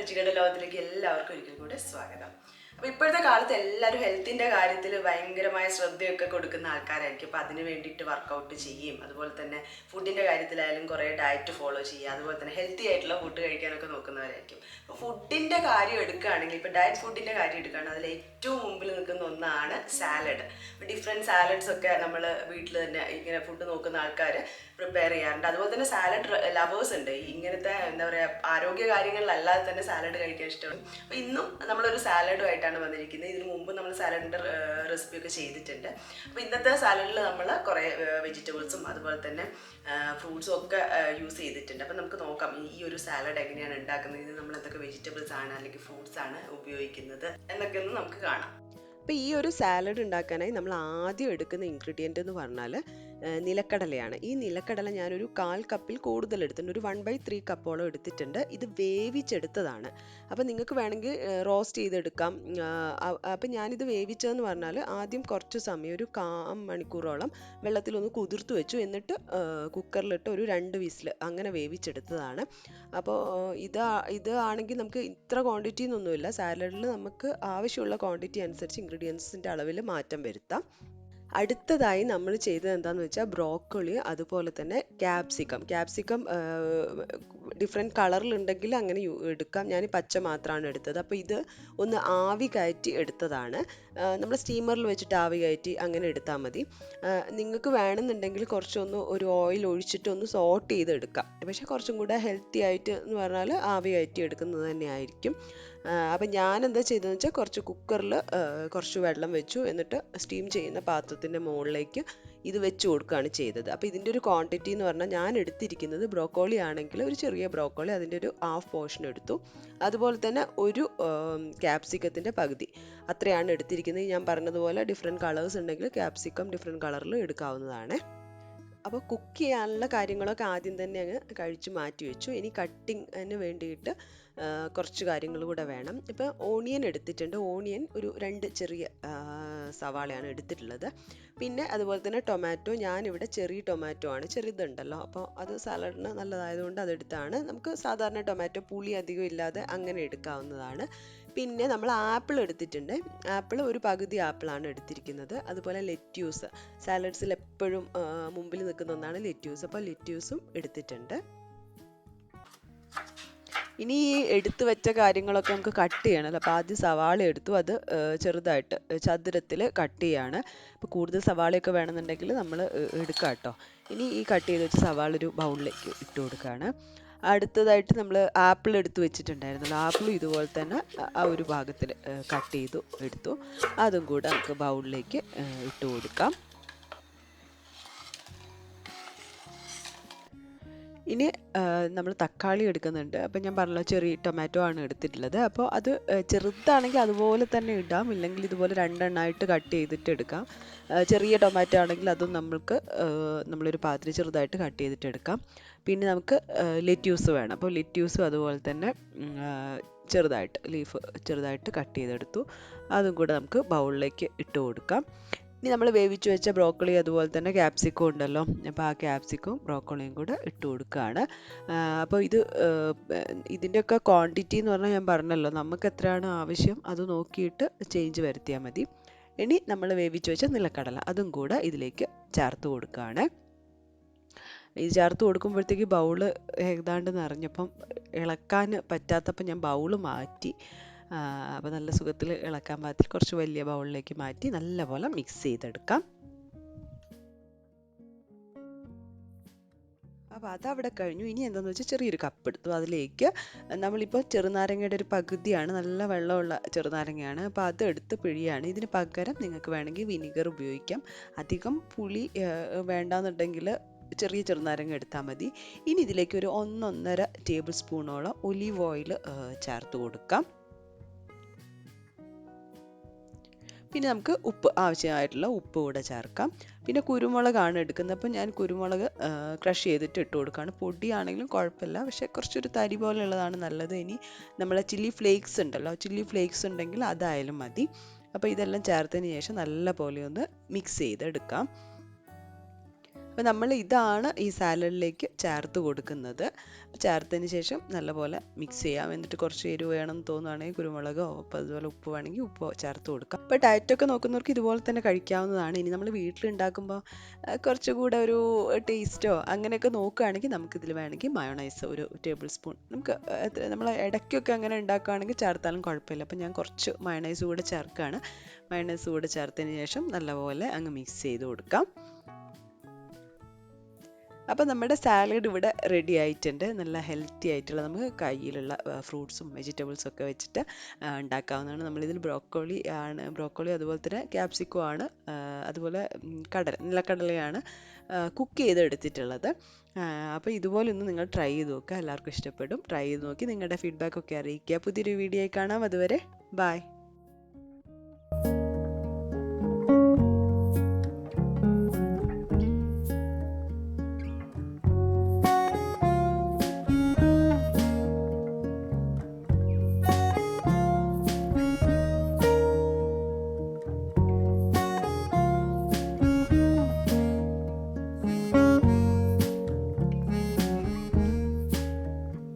രുചികളുടെ ലോകത്തിലേക്ക് എല്ലാവർക്കും ഒരിക്കൽ കൂടെ സ്വാഗതം. അപ്പോൾ ഇപ്പോഴത്തെ കാലത്ത് എല്ലാവരും ഹെൽത്തിൻ്റെ കാര്യത്തിൽ ഭയങ്കരമായ ശ്രദ്ധയൊക്കെ കൊടുക്കുന്ന ആൾക്കാരായിരിക്കും. അപ്പോൾ അതിന് വേണ്ടിയിട്ട് വർക്കൗട്ട് ചെയ്യും, അതുപോലെ തന്നെ ഫുഡിൻ്റെ കാര്യത്തിലായാലും കുറേ ഡയറ്റ് ഫോളോ ചെയ്യുക, അതുപോലെ തന്നെ ഹെൽത്തി ആയിട്ടുള്ള ഫുഡ് കഴിക്കാനൊക്കെ നോക്കുന്നവരായിരിക്കും. അപ്പോൾ ഫുഡിൻ്റെ കാര്യം എടുക്കുകയാണെങ്കിൽ, ഇപ്പോൾ ഡയറ്റ് ഫുഡിൻ്റെ കാര്യം എടുക്കുകയാണെങ്കിൽ അതിൽ ഏറ്റവും മുമ്പിൽ നിൽക്കുന്ന ഒന്നാണ് സാലഡ്. ഡിഫറെൻറ്റ് സാലഡ്സ് ഒക്കെ നമ്മൾ വീട്ടിൽ തന്നെ ഇങ്ങനെ ഫുഡ് നോക്കുന്ന ആൾക്കാർ പ്രിപ്പയർ ചെയ്യാറുണ്ട്. അതുപോലെ തന്നെ സാലഡ് ലവേഴ്സ് ഉണ്ട്, ഇങ്ങനത്തെ എന്താ പറയുക ആരോഗ്യ കാര്യങ്ങളിലല്ലാതെ തന്നെ സാലഡ് കഴിക്കാൻ ഇഷ്ടമാണ്. അപ്പോൾ ഇന്നും നമ്മളൊരു സാലഡുമായിട്ടാണ് വന്നിരിക്കുന്നത്. ഇതിനു മുമ്പ് നമ്മൾ സാലഡിൻ്റെ റെസിപ്പിയൊക്കെ ചെയ്തിട്ടുണ്ട്. അപ്പോൾ ഇന്നത്തെ സാലഡിൽ നമ്മൾ കുറേ വെജിറ്റബിൾസും അതുപോലെ തന്നെ ഫ്രൂട്ട്സും ഒക്കെ യൂസ് ചെയ്തിട്ടുണ്ട്. അപ്പോൾ നമുക്ക് നോക്കാം ഈ ഒരു സാലഡ് എങ്ങനെയാണ് ഉണ്ടാക്കുന്നത്, ഇത് നമ്മൾ എന്തൊക്കെ വെജിറ്റബിൾസ് ആണ് അല്ലെങ്കിൽ ഫ്രൂട്ട്സ് ആണ് ഉപയോഗിക്കുന്നത് എന്നൊക്കെ ഒന്ന് നമുക്ക് കാണാം. അപ്പോൾ ഈ ഒരു സാലഡ് ഉണ്ടാക്കാനായി നമ്മൾ ആദ്യം എടുക്കുന്ന ഇൻഗ്രീഡിയൻ്റ് എന്ന് പറഞ്ഞാൽ നിലക്കടലയാണ്. ഈ നിലക്കടല ഞാനൊരു 1/4 കപ്പിൽ കൂടുതൽ എടുത്തിട്ടുണ്ട്, ഒരു 1/3 കപ്പോളം എടുത്തിട്ടുണ്ട്. ഇത് വേവിച്ചെടുത്തതാണ്. അപ്പോൾ നിങ്ങൾക്ക് വേണമെങ്കിൽ റോസ്റ്റ് ചെയ്തെടുക്കാം. അപ്പം ഞാനിത് വേവിച്ചതെന്ന് പറഞ്ഞാൽ ആദ്യം കുറച്ച് സമയം ഒരു 1/4 മണിക്കൂറോളം വെള്ളത്തിലൊന്ന് കുതിർത്ത് വെച്ചു. എന്നിട്ട് കുക്കറിലിട്ട് ഒരു 2 വിസിൽ അങ്ങനെ വേവിച്ചെടുത്തതാണ്. അപ്പോൾ ഇത് ആണെങ്കിൽ നമുക്ക് ഇത്ര ക്വാണ്ടിറ്റി എന്നൊന്നുമില്ല. സാലഡിൽ നമുക്ക് ആവശ്യമുള്ള ക്വാണ്ടിറ്റി അനുസരിച്ച് ഇൻഗ്രീഡിയൻസിൻ്റെ അളവിൽ മാറ്റം വരുത്താം. അടുത്തതായി നമ്മൾ ചെയ്തത് എന്താണെന്ന് വെച്ചാൽ ബ്രോക്കോളി, അതുപോലെ തന്നെ ക്യാപ്സിക്കം ഡിഫറെൻറ്റ് കളറിലുണ്ടെങ്കിൽ അങ്ങനെ എടുക്കാം. ഞാൻ പച്ച മാത്രമാണ് എടുത്തത്. അപ്പോൾ ഇത് ഒന്ന് ആവി കയറ്റി എടുത്തതാണ്. നമ്മൾ സ്റ്റീമറിൽ വെച്ചിട്ട് ആവി കയറ്റി അങ്ങനെ എടുത്താൽ മതി. നിങ്ങൾക്ക് വേണമെന്നുണ്ടെങ്കിൽ കുറച്ചൊന്ന് ഒരു ഓയിൽ ഒഴിച്ചിട്ട് ഒന്ന് സോട്ട് ചെയ്തെടുക്കാം. പക്ഷേ കുറച്ചും കൂടെ ഹെൽത്തി ആയിട്ട് എന്ന് പറഞ്ഞാൽ ആവി കയറ്റി എടുക്കുന്നത് തന്നെയായിരിക്കും. അപ്പം ഞാൻ എന്താ ചെയ്തതെന്ന് വെച്ചാൽ കുറച്ച് കുക്കറിൽ കുറച്ച് വെള്ളം വെച്ചു. എന്നിട്ട് സ്റ്റീം ചെയ്യുന്ന പാത്രത്തിൻ്റെ മുകളിലേക്ക് ഇത് വെച്ച് കൊടുക്കുകയാണ് ചെയ്തത്. അപ്പോൾ ഇതിൻ്റെ ഒരു ക്വാണ്ടിറ്റി എന്ന് പറഞ്ഞാൽ ഞാൻ എടുത്തിരിക്കുന്നത് ബ്രോക്കോളി ആണെങ്കിൽ ഒരു ചെറിയ ബ്രോക്കോളി അതിൻ്റെ ഒരു 1/2 പോർഷൻ എടുത്തു. അതുപോലെ തന്നെ ഒരു ക്യാപ്സിക്കത്തിൻ്റെ പകുതി അത്രയാണ് എടുത്തിരിക്കുന്നത്. ഞാൻ പറഞ്ഞതുപോലെ ഡിഫറെൻറ്റ് കളേഴ്സ് ഉണ്ടെങ്കിൽ ക്യാപ്സിക്കം ഡിഫറെൻറ്റ് കളറിൽ എടുക്കാവുന്നതാണ്. അപ്പോൾ കുക്ക് ചെയ്യാനുള്ള കാര്യങ്ങളൊക്കെ ആദ്യം തന്നെ അങ്ങ് കഴിച്ച് മാറ്റി വെച്ചു. ഇനി കട്ടിങ്ങിന് വേണ്ടിയിട്ട് കുറച്ച് കാര്യങ്ങൾ കൂടെ വേണം. ഇപ്പോൾ ഓണിയൻ എടുത്തിട്ടുണ്ട്. ഓണിയൻ ഒരു 2 ചെറിയ സവാളയാണ് എടുത്തിട്ടുള്ളത്. പിന്നെ അതുപോലെ തന്നെ ടൊമാറ്റോ, ഞാനിവിടെ ചെറിയ ടൊമാറ്റോ ആണ്, ചെറുതുണ്ടല്ലോ, അപ്പോൾ അത് സാലഡിന് നല്ലതായതുകൊണ്ട് അതെടുത്താണ്. നമുക്ക് സാധാരണ ടൊമാറ്റോ പുളി അധികം ഇല്ലാതെ അങ്ങനെ എടുക്കാവുന്നതാണ്. പിന്നെ നമ്മൾ ആപ്പിൾ എടുത്തിട്ടുണ്ട്. ആപ്പിൾ ഒരു പകുതി ആപ്പിളാണ് എടുത്തിരിക്കുന്നത്. അതുപോലെ ലെറ്റ്യൂസ്, സാലഡ്സിൽ എപ്പോഴും മുമ്പിൽ നിൽക്കുന്ന ഒന്നാണ് ലെറ്റ്യൂസ്. അപ്പോൾ ലെറ്റ്യൂസും എടുത്തിട്ടുണ്ട്. ഇനി ഈ എടുത്തു വെച്ച കാര്യങ്ങളൊക്കെ നമുക്ക് കട്ട് ചെയ്യണമല്ലോ. അപ്പോൾ ആദ്യം സവാള എടുത്തു, അത് ചെറുതായിട്ട് ചതുരത്തിൽ കട്ട് ചെയ്യാണ്. അപ്പോൾ കൂടുതൽ സവാളയൊക്കെ വേണമെന്നുണ്ടെങ്കിൽ നമ്മൾ എടുക്കാം കേട്ടോ. ഇനി ഈ കട്ട് ചെയ്ത് വെച്ച സവാള ഒരു ബൗളിലേക്ക് ഇട്ട് കൊടുക്കുകയാണ്. അടുത്തതായിട്ട് നമ്മൾ ആപ്പിൾ എടുത്ത് വെച്ചിട്ടുണ്ടായിരുന്നല്ലോ, ആപ്പിളും ഇതുപോലെ തന്നെ ആ ഒരു ഭാഗത്തിൽ കട്ട് ചെയ്തു എടുത്തു. അതും കൂടെ നമുക്ക് ബൗളിലേക്ക് ഇട്ട് കൊടുക്കാം. ഇനി നമ്മൾ തക്കാളി എടുക്കുന്നുണ്ട്. അപ്പം ഞാൻ പറഞ്ഞല്ലോ ചെറിയ ടൊമാറ്റോ ആണ് എടുത്തിട്ടുള്ളത്. അപ്പോൾ അത് ചെറുതാണെങ്കിൽ അതുപോലെ തന്നെ ഇടാം, ഇല്ലെങ്കിൽ ഇതുപോലെ 2 എണ്ണമായിട്ട് കട്ട് ചെയ്തിട്ട് എടുക്കാം. ചെറിയ ടൊമാറ്റോ ആണെങ്കിൽ അതും നമ്മളൊരു പാത്രം ചെറുതായിട്ട് കട്ട് ചെയ്തിട്ട് എടുക്കാം. പിന്നെ നമുക്ക് ലെറ്റ്യൂസ് വേണം. അപ്പോൾ ലെറ്റ്യൂസും അതുപോലെ തന്നെ ചെറുതായിട്ട് ലീഫ് ചെറുതായിട്ട് കട്ട് ചെയ്തെടുത്തു. അതും കൂടെ നമുക്ക് ബൗളിലേക്ക് ഇട്ട് കൊടുക്കാം. ഇനി നമ്മൾ വേവിച്ച് വെച്ച ബ്രോക്കോളി അതുപോലെ തന്നെ ക്യാപ്സിക്കം ഉണ്ടല്ലോ, അപ്പോൾ ആ ക്യാപ്സിക്കവും ബ്രോക്കോളിയും കൂടെ ഇട്ട് കൊടുക്കുകയാണ്. അപ്പോൾ ഇതിൻ്റെയൊക്കെ ക്വാണ്ടിറ്റി എന്ന് പറഞ്ഞാൽ ഞാൻ പറഞ്ഞല്ലോ, നമുക്ക് എത്രയാണ് ആവശ്യം അത് നോക്കിയിട്ട് ചേഞ്ച് വരുത്തിയാൽ മതി. ഇനി നമ്മൾ വേവിച്ച് വെച്ച നിലക്കടല അതും കൂടെ ഇതിലേക്ക് ചേർത്ത് കൊടുക്കുകയാണ്. ഇത് ചേർത്ത് കൊടുക്കുമ്പോഴത്തേക്ക് ബൗള് ഏതാണ്ട് നിറഞ്ഞപ്പം ഇളക്കാൻ പറ്റാത്തപ്പോൾ ഞാൻ ബൗള് മാറ്റി. അപ്പോൾ നല്ല സുഖത്തിൽ ഇളക്കാൻ പാകത്തിൽ കുറച്ച് വലിയ ബൗളിലേക്ക് മാറ്റി നല്ലപോലെ മിക്സ് ചെയ്തെടുക്കാം. അപ്പോൾ അതവിടെ കഴിഞ്ഞു. ഇനി എന്താണെന്ന് വെച്ചാൽ ചെറിയൊരു കപ്പ് എടുത്തു. അതിലേക്ക് നമ്മളിപ്പോൾ ചെറുനാരങ്ങയുടെ ഒരു പകുതിയാണ്, നല്ല വെള്ളമുള്ള ചെറുനാരങ്ങയാണ്, അപ്പോൾ അത് എടുത്ത് പിഴിയാണ്. ഇതിന് പകരം നിങ്ങൾക്ക് വേണമെങ്കിൽ വിനീഗർ ഉപയോഗിക്കാം. അധികം പുളി വേണ്ടാന്നുണ്ടെങ്കിൽ ചെറിയ ചെറുനാരങ്ങ എടുത്താൽ മതി. ഇനി ഇതിലേക്ക് ഒരു 1-1.5 ടേബിൾ സ്പൂണോളം ഒലീവ് ഓയിൽ ചേർത്ത് കൊടുക്കാം. പിന്നെ നമുക്ക് ഉപ്പ്, ആവശ്യമായിട്ടുള്ള ഉപ്പ് കൂടെ ചേർക്കാം. പിന്നെ കുരുമുളകാണ് എടുക്കുന്നത്. അപ്പം ഞാൻ കുരുമുളക് ക്രഷ് ചെയ്തിട്ട് ഇട്ട് കൊടുക്കുകയാണ്. പൊടിയാണെങ്കിലും കുഴപ്പമില്ല, പക്ഷേ കുറച്ചൊരു തരി പോലെ ഉള്ളതാണ് നല്ലത്. ഇനി നമ്മളെ ചില്ലി ഫ്ലേക്സ് ഉണ്ടല്ലോ, ചില്ലി ഫ്ലേക്സ് ഉണ്ടെങ്കിൽ അതായാലും മതി. അപ്പോൾ ഇതെല്ലാം ചേർത്തതിന് ശേഷം നല്ല പോലെ ഒന്ന് മിക്സ് ചെയ്തെടുക്കാം. അപ്പോൾ നമ്മൾ ഇതാണ് ഈ സാലഡിലേക്ക് ചേർത്ത് കൊടുക്കുന്നത്. ചേർത്തതിന് ശേഷം നല്ലപോലെ മിക്സ് ചെയ്യാം. എന്നിട്ട് കുറച്ച് എരിവ് വേണമെന്ന് തോന്നുകയാണെങ്കിൽ കുരുമുളകോ അപ്പോൾ അതുപോലെ ഉപ്പ് വേണമെങ്കിൽ ഉപ്പ് ചേർത്ത് കൊടുക്കാം. അപ്പോൾ ഡയറ്റൊക്കെ നോക്കുന്നവർക്ക് ഇതുപോലെ തന്നെ കഴിക്കാവുന്നതാണ്. ഇനി നമ്മൾ വീട്ടിലുണ്ടാക്കുമ്പോൾ കുറച്ചുകൂടെ ഒരു ടേസ്റ്റോ അങ്ങനെയൊക്കെ നോക്കുകയാണെങ്കിൽ നമുക്കിതിൽ വേണമെങ്കിൽ മയോണൈസ് ഒരു ടേബിൾ സ്പൂൺ നമുക്ക് നമ്മൾ ഇടയ്ക്കൊക്കെ അങ്ങനെ ഉണ്ടാക്കുകയാണെങ്കിൽ ചേർത്താലും കുഴപ്പമില്ല. അപ്പോൾ ഞാൻ കുറച്ച് മയോണൈസ് കൂടെ ചേർക്കുകയാണ്. മയോണൈസ് കൂടെ ചേർത്തതിന് ശേഷം നല്ലപോലെ അങ്ങ് മിക്സ് ചെയ്ത് കൊടുക്കാം. അപ്പോൾ നമ്മുടെ സാലഡ് ഇവിടെ റെഡി ആയിട്ടുണ്ട്. നല്ല ഹെൽത്തി ആയിട്ടുള്ള നമുക്ക് കയ്യിലുള്ള ഫ്രൂട്ട്സും വെജിറ്റബിൾസും ഒക്കെ വെച്ചിട്ട് ഉണ്ടാക്കാവുന്നതാണ്. നമ്മളിതിൽ ബ്രോക്കോളി അതുപോലെ തന്നെ ക്യാപ്സിക്കോ ആണ്, അതുപോലെ നിലക്കടലയാണ് കുക്ക് ചെയ്തെടുത്തിട്ടുള്ളത്. അപ്പോൾ ഇതുപോലെ ഒന്ന് നിങ്ങൾ ട്രൈ ചെയ്ത് നോക്കുക. എല്ലാവർക്കും ഇഷ്ടപ്പെടും. ട്രൈ ചെയ്ത് നോക്കി നിങ്ങളുടെ ഫീഡ്ബാക്ക് ഒക്കെ അറിയിക്കുക. പുതിയൊരു വീഡിയോയിൽ കാണാം. അതുവരെ ബൈ.